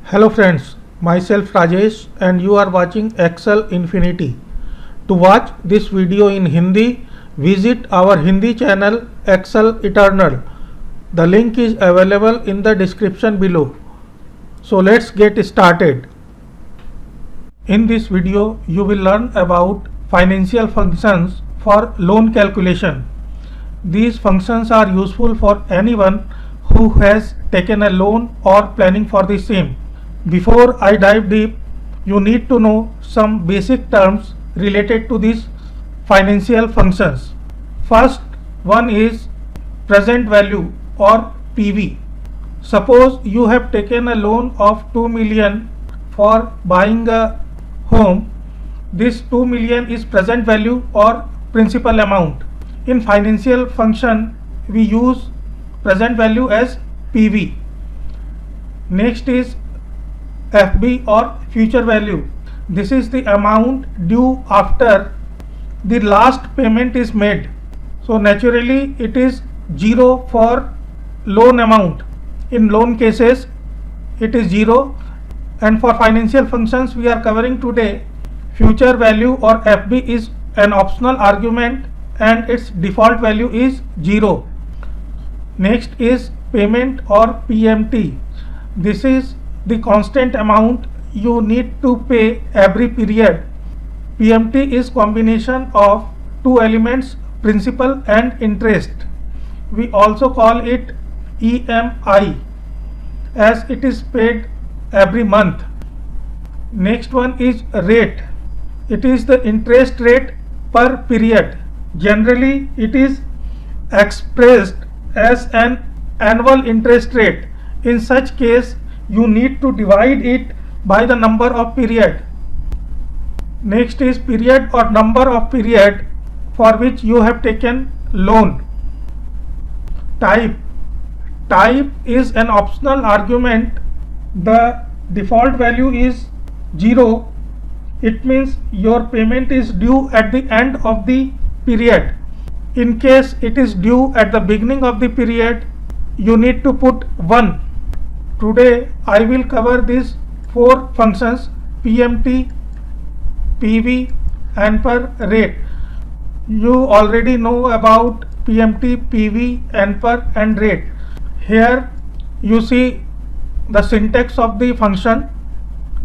Hello friends, myself Rajesh and you are watching Excel Infinity. To watch this video in Hindi, visit our Hindi channel Excel Eternal. The link is available in the description below. So let's get started. In this video, you will learn about financial functions for loan calculation. These functions are useful for anyone who has taken a loan or planning for the same. Before I dive deep, you need to know some basic terms related to these financial functions. First one is present value or PV. Suppose you have taken a loan of 2 million for buying a home. This 2 million is present value or principal amount. In financial function, we use present value as PV. Next is FB or future value. This is the amount due after the last payment is made. So naturally it is 0 for loan amount. In loan cases it is 0, and for financial functions we are covering today, future value or FB is an optional argument and its default value is 0. Next is payment or PMT. This is the constant amount you need to pay every period. PMT is combination of two elements, principal and interest. We also call it EMI as it is paid every month. Next one is rate. It is the interest rate per period. Generally it is expressed as an annual interest rate. In such case you need to divide it by the number of period. Next is period or number of period for which you have taken loan. Type is an optional argument. The default value is 0. It means your payment is due at the end of the period. In case it is due at the beginning of the period, you need to put 1. Today I will cover these 4 functions: PMT, PV, ANPR, rate. You already know about PMT, PV, ANPR and rate. Here you see the syntax of the function: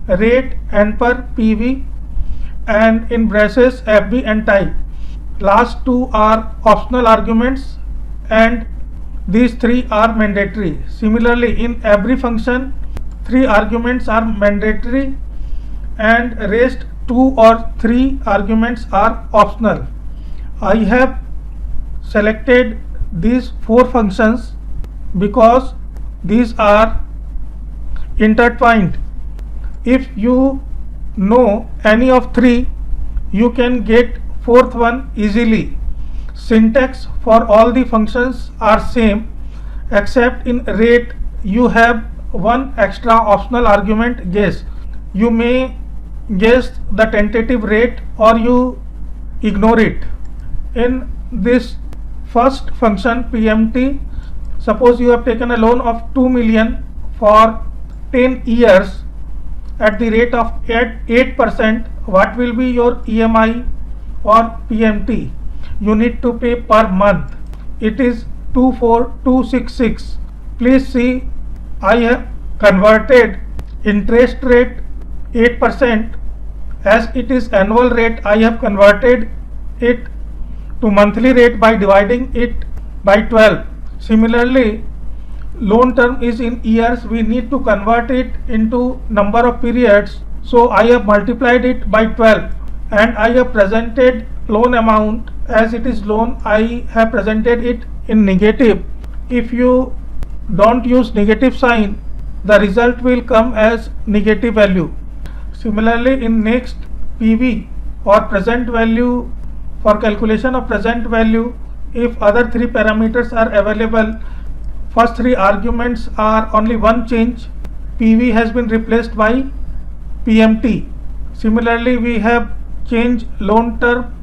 rate, ANPR, PV, and in braces FB and type. Last 2 are optional arguments and these 3 are mandatory. Similarly, in every function 3 arguments are mandatory and rest 2 or 3 arguments are optional. I have selected these 4 functions because these are intertwined. If you know any of 3, you can get 4th one easily. Syntax for all the functions are same, except in rate you have 1 extra optional argument, guess. You may guess the tentative rate or you ignore it. In this first function PMT, suppose you have taken a loan of 2 million for 10 years at the rate of 8%. What will be your EMI or PMT? You need to pay per month. It is 24266. Please see, I have converted interest rate 8%. As it is annual rate, I have converted it to monthly rate by dividing it by 12. Similarly, loan term is in years. We need to convert it into number of periods. So I have multiplied it by 12 and I have presented loan amount. As it is loan, I have presented it in negative. If you don't use negative sign, the result will come as negative value. Similarly, in next PV or present value, for calculation of present value, if other 3 parameters are available, first 3 arguments are only 1 change, PV has been replaced by PMT. Similarly, we have changed loan term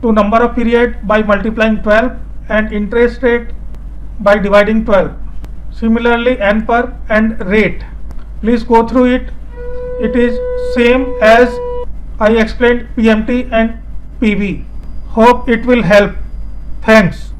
to number of period by multiplying 12 and interest rate by dividing 12. Similarly, ANPR and rate. Please go through it. It is same as I explained PMT and PV. Hope it will help. Thanks.